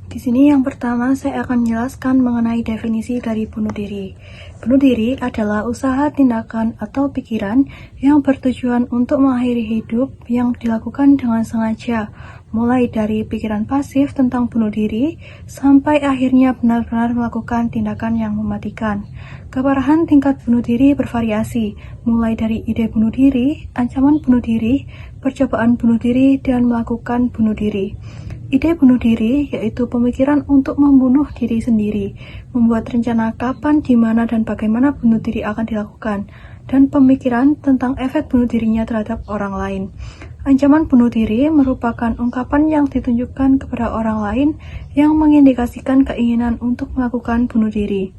Di sini yang pertama saya akan menjelaskan mengenai definisi dari bunuh diri. Bunuh diri adalah usaha, tindakan, atau pikiran yang bertujuan untuk mengakhiri hidup yang dilakukan dengan sengaja, mulai dari pikiran pasif tentang bunuh diri sampai akhirnya benar-benar melakukan tindakan yang mematikan. Keparahan tingkat bunuh diri bervariasi, mulai dari ide bunuh diri, ancaman bunuh diri, percobaan bunuh diri, dan melakukan bunuh diri. Ide bunuh diri yaitu pemikiran untuk membunuh diri sendiri, membuat rencana kapan, di mana, dan bagaimana bunuh diri akan dilakukan, dan pemikiran tentang efek bunuh dirinya terhadap orang lain. Ancaman bunuh diri merupakan ungkapan yang ditunjukkan kepada orang lain yang mengindikasikan keinginan untuk melakukan bunuh diri.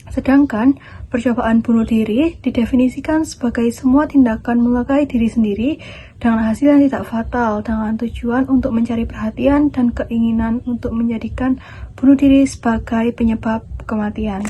Sedangkan percobaan bunuh diri didefinisikan sebagai semua tindakan melukai diri sendiri dengan hasil yang tidak fatal, dengan tujuan untuk mencari perhatian dan keinginan untuk menjadikan bunuh diri sebagai penyebab kematian.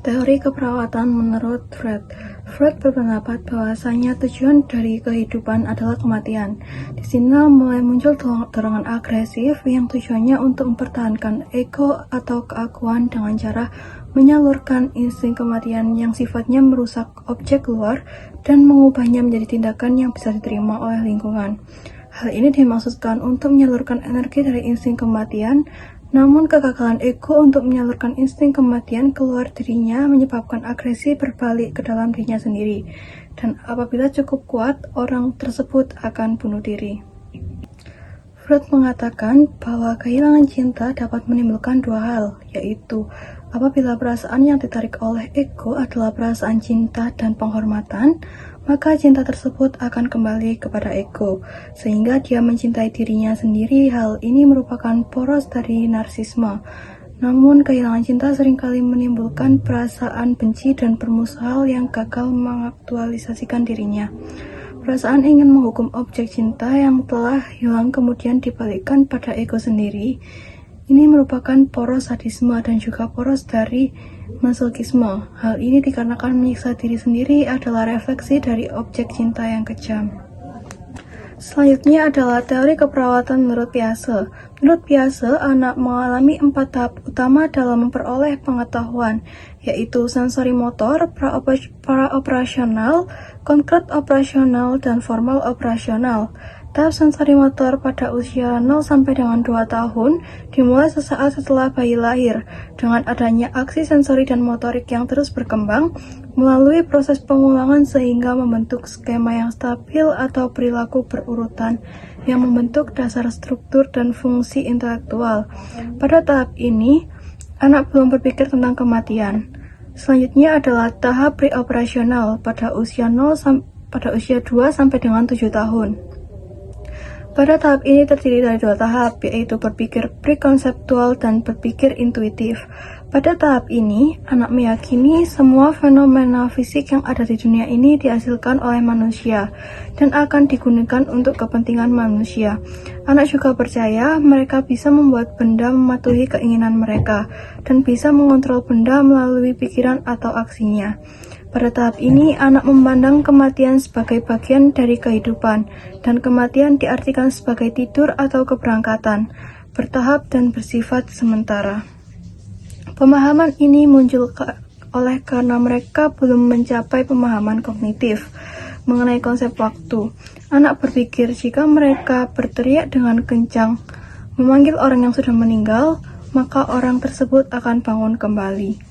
Teori keperawatan menurut Freud. Freud berpendapat bahwasanya tujuan dari kehidupan adalah kematian. Di sini mulai muncul dorongan agresif yang tujuannya untuk mempertahankan ego atau keakuan dengan cara menyalurkan insting kematian yang sifatnya merusak objek luar dan mengubahnya menjadi tindakan yang bisa diterima oleh lingkungan. Hal ini dimaksudkan untuk menyalurkan energi dari insting kematian. Namun kegagalan ego untuk menyalurkan insting kematian keluar dirinya menyebabkan agresi berbalik ke dalam dirinya sendiri. Dan apabila cukup kuat, orang tersebut akan bunuh diri. Freud mengatakan bahwa kehilangan cinta dapat menimbulkan dua hal, yaitu apabila perasaan yang ditarik oleh ego adalah perasaan cinta dan penghormatan, maka cinta tersebut akan kembali kepada ego, sehingga dia mencintai dirinya sendiri. Hal ini merupakan poros dari narsisme. Namun, kehilangan cinta seringkali menimbulkan perasaan benci dan permusuhan yang gagal mengaktualisasikan dirinya. Perasaan ingin menghukum objek cinta yang telah hilang kemudian dibalikkan pada ego sendiri. Ini merupakan poros sadisme dan juga poros dari masokisme. Hal ini dikarenakan menyiksa diri sendiri adalah refleksi dari objek cinta yang kejam. Selanjutnya adalah teori keperawatan menurut Piaget. Menurut Piaget, anak mengalami 4 tahap utama dalam memperoleh pengetahuan, yaitu sensori motor, pra-operasional, konkret operasional, dan formal operasional. Tahap sensori motor pada usia 0 sampai dengan 2 tahun dimulai sesaat setelah bayi lahir, dengan adanya aksi sensori dan motorik yang terus berkembang melalui proses pengulangan sehingga membentuk skema yang stabil atau perilaku berurutan yang membentuk dasar struktur dan fungsi intelektual. Pada tahap ini, anak belum berpikir tentang kematian. Selanjutnya adalah tahap pre-operasional pada usia 2 sampai dengan 7 tahun. Pada tahap ini terdiri dari 2 tahap, yaitu berpikir prekonseptual dan berpikir intuitif. Pada tahap ini, anak meyakini semua fenomena fisik yang ada di dunia ini dihasilkan oleh manusia dan akan digunakan untuk kepentingan manusia. Anak juga percaya mereka bisa membuat benda mematuhi keinginan mereka dan bisa mengontrol benda melalui pikiran atau aksinya. Pada tahap ini, anak memandang kematian sebagai bagian dari kehidupan, dan kematian diartikan sebagai tidur atau keberangkatan, bertahap dan bersifat sementara. Pemahaman ini muncul oleh karena mereka belum mencapai pemahaman kognitif mengenai konsep waktu. Anak berpikir jika mereka berteriak dengan kencang, memanggil orang yang sudah meninggal, maka orang tersebut akan bangun kembali.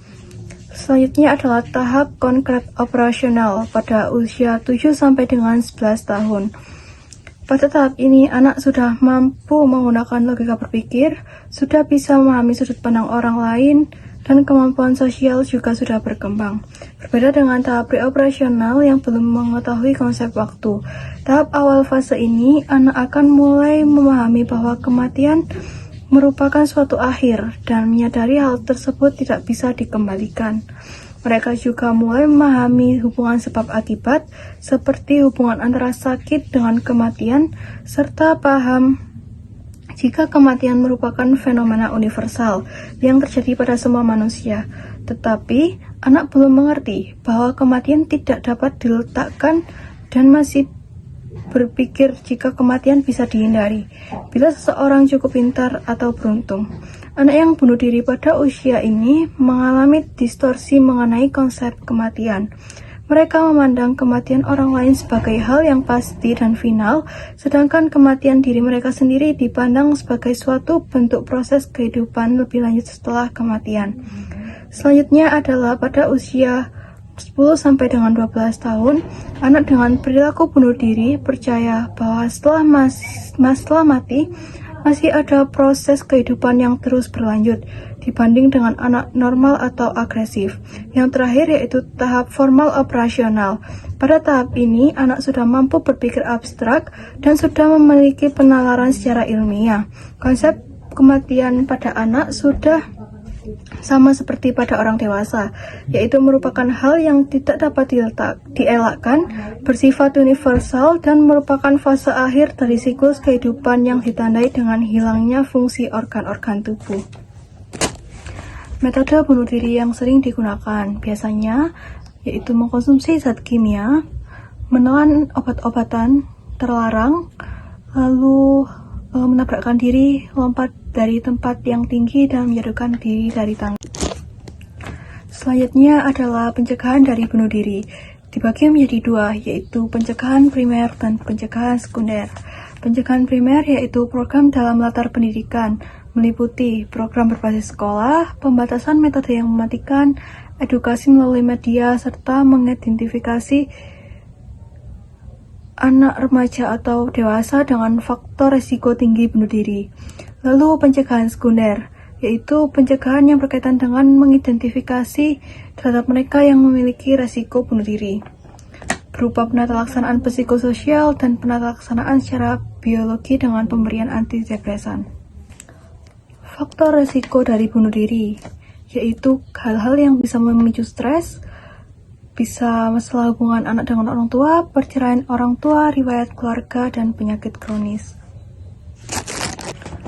Selanjutnya adalah tahap konkret operasional pada usia 7 sampai dengan 11 tahun. Pada tahap ini, anak sudah mampu menggunakan logika berpikir, sudah bisa memahami sudut pandang orang lain, dan kemampuan sosial juga sudah berkembang. Berbeda dengan tahap pre-operasional yang belum mengetahui konsep waktu. Tahap awal fase ini, anak akan mulai memahami bahwa kematian merupakan suatu akhir dan menyadari hal tersebut tidak bisa dikembalikan. Mereka juga mulai memahami hubungan sebab akibat seperti hubungan antara sakit dengan kematian serta paham jika kematian merupakan fenomena universal yang terjadi pada semua manusia. Tetapi anak belum mengerti bahwa kematian tidak dapat diletakkan dan masih berpikir jika kematian bisa dihindari, bila seseorang cukup pintar atau beruntung. Anak yang bunuh diri pada usia ini mengalami distorsi mengenai konsep kematian. Mereka memandang kematian orang lain sebagai hal yang pasti dan final, sedangkan kematian diri mereka sendiri dipandang sebagai suatu bentuk proses kehidupan lebih lanjut setelah kematian. Selanjutnya adalah pada usia 10 sampai dengan 12 tahun, anak dengan perilaku bunuh diri percaya bahwa setelah mati, masih ada proses kehidupan yang terus berlanjut dibanding dengan anak normal atau agresif. Yang terakhir yaitu tahap formal operasional. Pada tahap ini, anak sudah mampu berpikir abstrak dan sudah memiliki penalaran secara ilmiah. Konsep kematian pada anak sudah sama seperti pada orang dewasa, yaitu merupakan hal yang tidak dapat dielakkan, bersifat universal, dan merupakan fase akhir dari siklus kehidupan yang ditandai dengan hilangnya fungsi organ-organ tubuh. Metode bunuh diri yang sering digunakan biasanya yaitu mengkonsumsi zat kimia, menelan obat-obatan terlarang, lalu menabrakkan diri, lompat dari tempat yang tinggi, dan menjatuhkan diri dari tangga. Selanjutnya adalah pencegahan dari bunuh diri. Dibagi menjadi dua, yaitu pencegahan primer dan pencegahan sekunder. Pencegahan primer yaitu program dalam latar pendidikan, meliputi program berbasis sekolah, pembatasan metode yang mematikan, edukasi melalui media, serta mengidentifikasi anak remaja atau dewasa dengan faktor risiko tinggi bunuh diri. Lalu pencegahan sekunder, yaitu pencegahan yang berkaitan dengan mengidentifikasi terhadap mereka yang memiliki risiko bunuh diri, berupa penatalaksanaan psikososial dan penatalaksanaan secara biologi dengan pemberian antidepresan. Faktor risiko dari bunuh diri, yaitu hal-hal yang bisa memicu stres, bisa masalah hubungan anak dengan orang tua, perceraian orang tua, riwayat keluarga, dan penyakit kronis.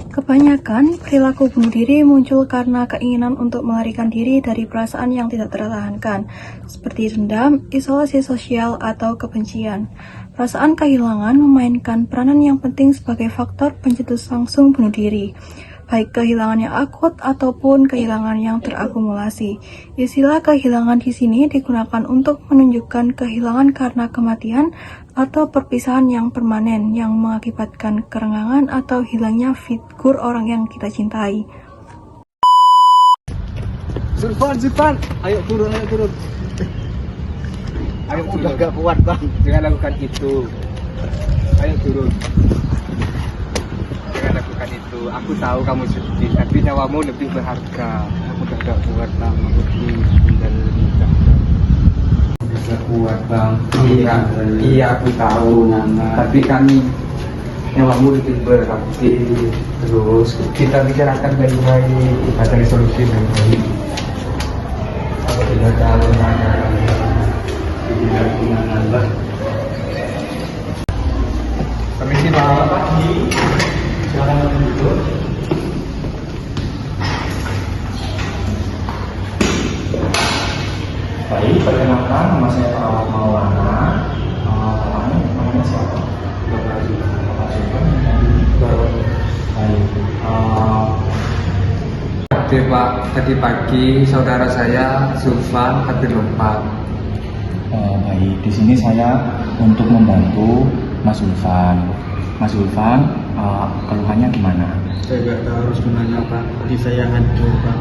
Kebanyakan perilaku bunuh diri muncul karena keinginan untuk melarikan diri dari perasaan yang tidak tertahankan, seperti dendam, isolasi sosial, atau kebencian. Perasaan kehilangan memainkan peranan yang penting sebagai faktor pencetus langsung bunuh diri, baik kehilangan yang akut ataupun kehilangan yang terakumulasi. Istilah kehilangan di sini digunakan untuk menunjukkan kehilangan karena kematian atau perpisahan yang permanen yang mengakibatkan kerenggangan atau hilangnya figur orang yang kita cintai. Zulfan, ayo turun. Ayo udah gak kuat bang, jangan lakukan itu. Ayo turun. Jangan lakukan itu. Aku tahu kamu sedih, tapi nyawamu lebih berharga. Aku udah gak kuat bang, aku tinggal nikah. Udah kuat bang. Iya aku tahu. Tapi kami nyawamu lebih berarti. Terus kita bicarakan baik-baik, kita cari solusi baik-baik. Kalau tidak tahu mana, tidak gimana bang. Permisi bang. Silakan duduk. Baik, perkenalkan nama saya Pak Maulana. Namanya siapa? Bapak Zulfan. Baik. Pak, tadi pagi saudara saya Zulfan hampir lompat. Baik, di sini saya untuk membantu Mas Zulfan. Mas Zulfan, keluhannya gimana? Saya nggak tahu harus gimana Pak, tadi saya hancur Pak.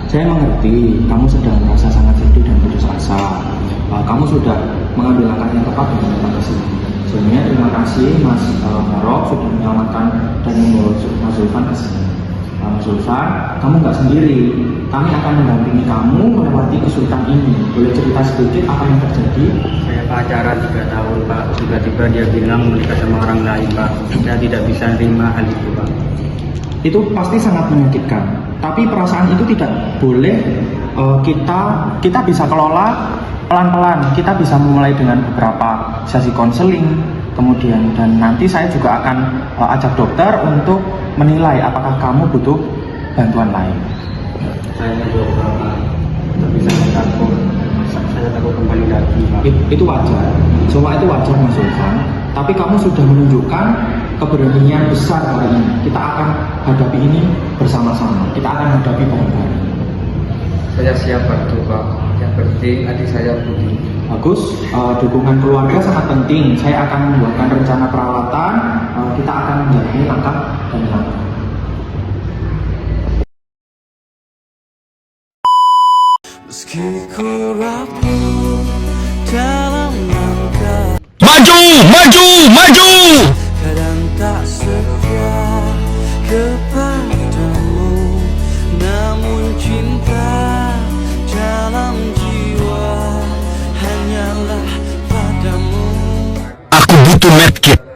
Saya mengerti, kamu sedang merasa sangat sedih dan putus asa. Kamu sudah mengambil langkah yang tepat dengan datang ke sini. Sebenarnya terima kasih Mas Barok sudah menyelamatkan dan membawa Mas Zulfan ke sini. Mas Zulfan, kamu nggak sendiri. Kami akan mendampingi kamu melewati kesulitan ini. Boleh cerita sedikit apa yang terjadi? Saya pacaran 3 tahun Pak, tiba-tiba dia bilang menikah sama orang lain Pak. Saya tidak bisa terima hal itu Pak. Itu pasti sangat menyakitkan. Tapi perasaan itu tidak boleh kita bisa kelola pelan-pelan. Kita bisa memulai dengan beberapa sesi konseling, kemudian dan nanti saya juga akan ajak dokter untuk menilai apakah kamu butuh bantuan lain. Saya coba Pak, tapi saya takut kembali lagi Pak. Itu wajar, semua itu wajar Mas Zulfan. Tapi kamu sudah menunjukkan keberanian besar hari ini. Kita akan hadapi ini bersama-sama. Kita akan hadapi bareng-bareng. Saya siap bantu Pak. Yang penting adik saya Budi. Bagus, dukungan keluarga sangat penting. Saya akan membuatkan rencana perawatan. Kita akan menjalani langkah demi langkah. Meski ku rapuh dalam langkah, Maju, maju, maju! kadang tak setia kepadamu, namun cinta dalam jiwa hanyalah padamu. Aku butuh medkit.